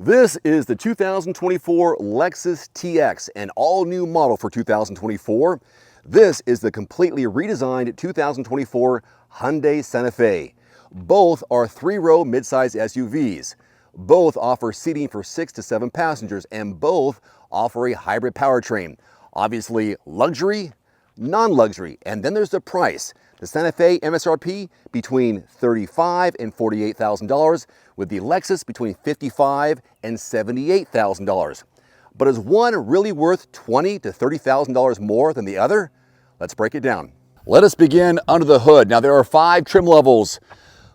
This is the 2024 Lexus TX, an all-new model for 2024. This is the completely redesigned 2024 Hyundai Santa Fe. Both are three-row midsize SUVs. Both offer seating for 6 to 7 passengers, and both offer a hybrid powertrain. Obviously, luxury, non-luxury, and then there's the price. The Santa Fe MSRP between $35,000 and $48,000, with the Lexus between $55,000 and $78,000. But is one really worth $20,000 to $30,000 more than the other? Let's break it down. Let us begin under the hood. Now, there are 5 trim levels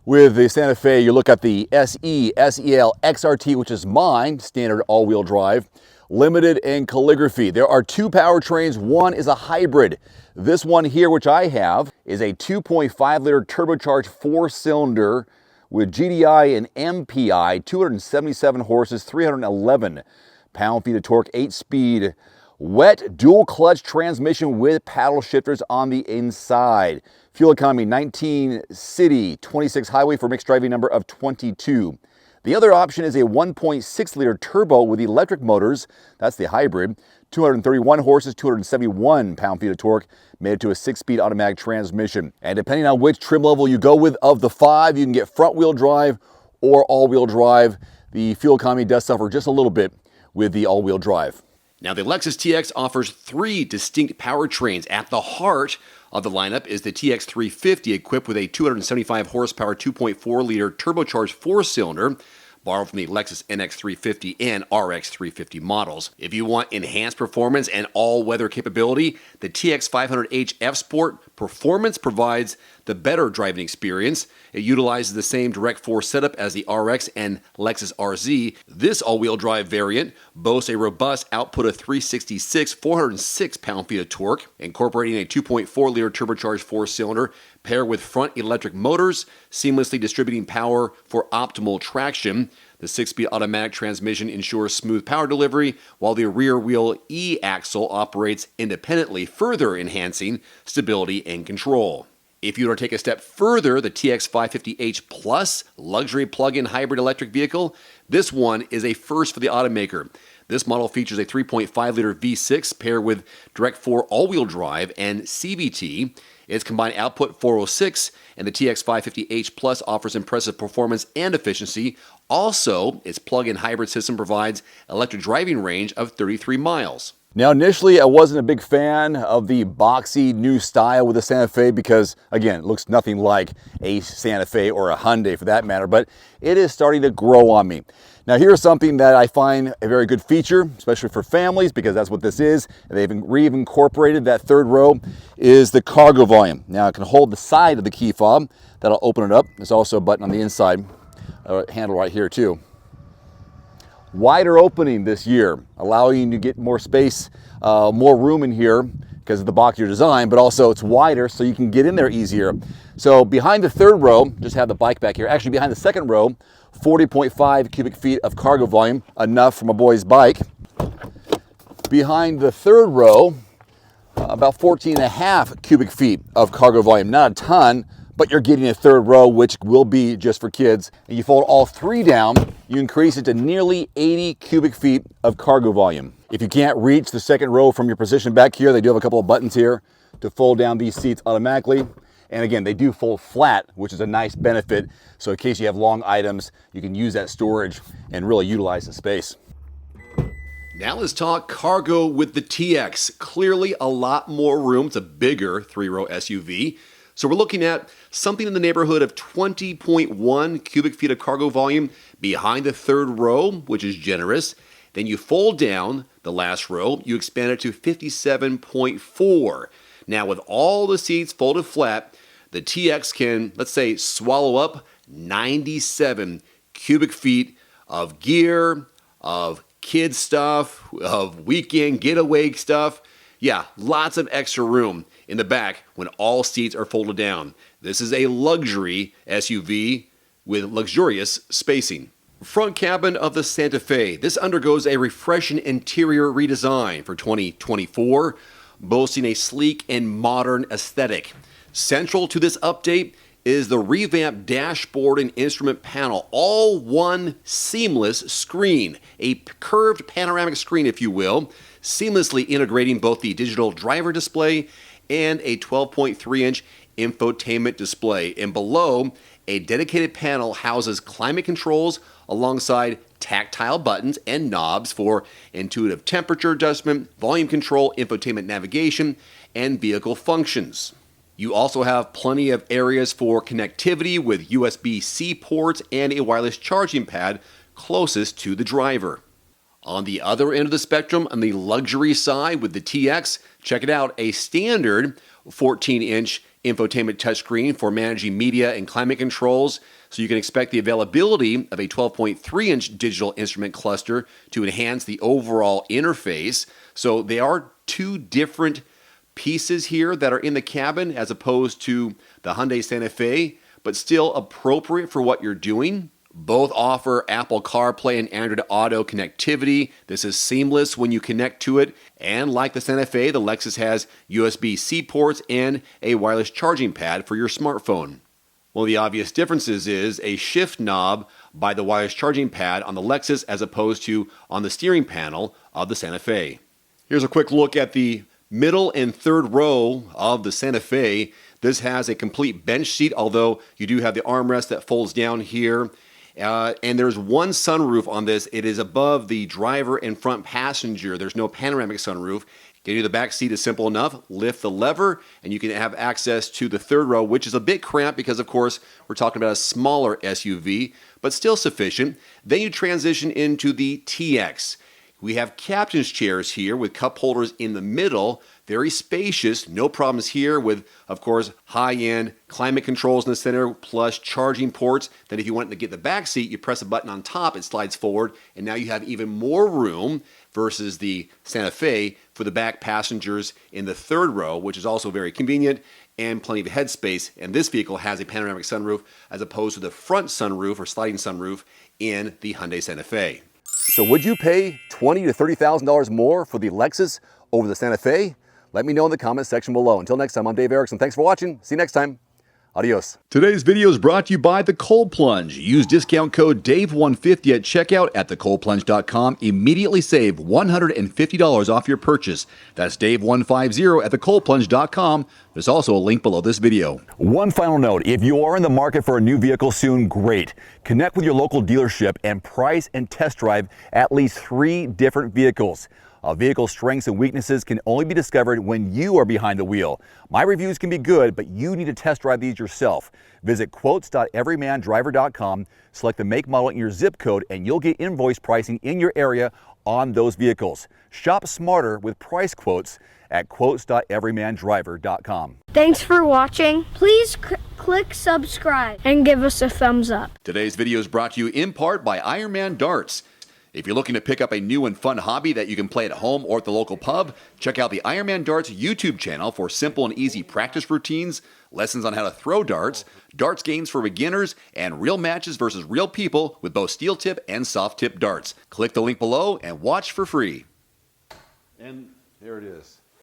with the Santa Fe. You look at the SE, SEL, XRT, which is mine, standard all-wheel drive, limited, and calligraphy. There are 2 powertrains. One is a hybrid. This one here, which I have, is a 2.5-liter turbocharged 4-cylinder with GDI and MPI, 277 horses, 311 pound-feet of torque, 8-speed, wet dual-clutch transmission with paddle shifters on the inside. Fuel economy, 19 city, 26 highway for mixed driving number of 22. The other option is a 1.6-liter turbo with electric motors. That's the hybrid. 231 horses, 271 pound-feet of torque, made it to a 6-speed automatic transmission. And depending on which trim level you go with of the 5, you can get front-wheel drive or all-wheel drive. The fuel economy does suffer just a little bit with the all-wheel drive. Now, the Lexus TX offers 3 distinct powertrains. At the heart of the lineup is the TX 350, equipped with a 275 horsepower, 2.4-liter turbocharged 4-cylinder, borrowed from the Lexus NX 350 and RX 350 models. If you want enhanced performance and all-weather capability, the TX 500h F-Sport Performance provides the better driving experience. It utilizes the same direct 4 setup as the RX and Lexus RZ. This all-wheel drive variant boasts a robust output of 366, 406 pound-feet of torque, incorporating a 2.4-liter turbocharged 4-cylinder paired with front electric motors, seamlessly distributing power for optimal traction. The 6-speed automatic transmission ensures smooth power delivery, while the rear wheel E-axle operates independently, further enhancing stability and control. If you were to take a step further, the TX 550h Plus luxury plug-in hybrid electric vehicle, this one is a first for the automaker. This model features a 3.5-liter V6 paired with direct 4 all-wheel drive and CVT. Its combined output 406, and the TX 550h Plus offers impressive performance and efficiency. Also, its plug-in hybrid system provides electric driving range of 33 miles. Now, initially, I wasn't a big fan of the boxy new style with the Santa Fe because, again, it looks nothing like a Santa Fe or a Hyundai for that matter, but it is starting to grow on me. Now, here's something that I find a very good feature, especially for families, because that's what this is. They've re-incorporated that 3rd row is the cargo volume. Now, I can hold the side of the key fob. That'll open it up. There's also a button on the inside, a handle right here too. Wider opening this year, allowing you to get more space, more room in here because of the boxier design, but also it's wider so you can get in there easier. So behind the 3rd row, just have the bike back here. Actually, behind the 2nd row, 40.5 cubic feet of cargo volume, enough for my boy's bike. Behind the 3rd row, about 14.5 cubic feet of cargo volume. Not a ton, but you're getting a 3rd row, which will be just for kids. And you fold all 3 down, you increase it to nearly 80 cubic feet of cargo volume. If you can't reach the 2nd row from your position back here, they do have a couple of buttons here to fold down these seats automatically. And again, they do fold flat, which is a nice benefit. So in case you have long items, you can use that storage and really utilize the space. Now let's talk cargo with the TX. Clearly a lot more room. It's a bigger 3-row SUV. So we're looking at something in the neighborhood of 20.1 cubic feet of cargo volume behind the 3rd row, which is generous. Then you fold down the last row, you expand it to 57.4. Now with all the seats folded flat, the TX can, let's say, swallow up 97 cubic feet of gear, of kid stuff, of weekend getaway stuff. Yeah, lots of extra room in the back when all seats are folded down. This is a luxury SUV with luxurious spacing. Front cabin of the Santa Fe. This undergoes a refreshing interior redesign for 2024, boasting a sleek and modern aesthetic. Central to this update is the revamped dashboard and instrument panel, all one seamless screen, a curved panoramic screen, if you will, seamlessly integrating both the digital driver display and a 12.3-inch infotainment display. And below, a dedicated panel houses climate controls alongside tactile buttons and knobs for intuitive temperature adjustment, volume control, infotainment navigation, and vehicle functions. You also have plenty of areas for connectivity with USB-C ports and a wireless charging pad closest to the driver. On the other end of the spectrum, on the luxury side with the TX, check it out, a standard 14-inch infotainment touchscreen for managing media and climate controls. So you can expect the availability of a 12.3-inch digital instrument cluster to enhance the overall interface. So they are two different pieces here that are in the cabin as opposed to the Hyundai Santa Fe, but still appropriate for what you're doing. Both offer Apple CarPlay and Android Auto connectivity. This is seamless when you connect to it. And like the Santa Fe, the Lexus has USB-C ports and a wireless charging pad for your smartphone. One of the obvious differences is a shift knob by the wireless charging pad on the Lexus as opposed to on the steering panel of the Santa Fe. Here's a quick look at the middle and third row of the Santa Fe. This has a complete bench seat, although you do have the armrest that folds down here. And there's one sunroof on this. It is above the driver and front passenger. There's no panoramic sunroof. Getting to the back seat is simple enough. Lift the lever and you can have access to the third row, which is a bit cramped because, of course, we're talking about a smaller SUV, but still sufficient. Then you transition into the TX. We have captain's chairs here with cup holders in the middle. Very spacious, no problems here with, of course, high-end climate controls in the center, plus charging ports. Then if you want to get the back seat, you press a button on top, it slides forward, and now you have even more room versus the Santa Fe for the back passengers in the third row, which is also very convenient and plenty of headspace. And this vehicle has a panoramic sunroof as opposed to the front sunroof or sliding sunroof in the Hyundai Santa Fe. So would you pay $20,000 to $30,000 more for the Lexus over the Santa Fe? Let me know in the comment section below. Until next time, I'm Dave Erickson. Thanks for watching. See you next time. Adios. Today's video is brought to you by The Cold Plunge. Use discount code DAVE150 at checkout at thecoldplunge.com. Immediately save $150 off your purchase. That's DAVE150 at thecoldplunge.com. There's also a link below this video. One final note, if you are in the market for a new vehicle soon, great. Connect with your local dealership and price and test drive at least 3 different vehicles. A vehicle's strengths and weaknesses can only be discovered when you are behind the wheel. My reviews can be good, but you need to test drive these yourself. Visit quotes.everymandriver.com, select the make, model, and your zip code, and you'll get invoice pricing in your area on those vehicles. Shop smarter with price quotes at quotes.everymandriver.com. Thanks for watching. Please click subscribe and give us a thumbs up. Today's video is brought to you in part by Ironman Darts. If you're looking to pick up a new and fun hobby that you can play at home or at the local pub, check out the Ironman Darts YouTube channel for simple and easy practice routines, lessons on how to throw darts, darts games for beginners, and real matches versus real people with both steel tip and soft tip darts. Click the link below and watch for free. And there it is.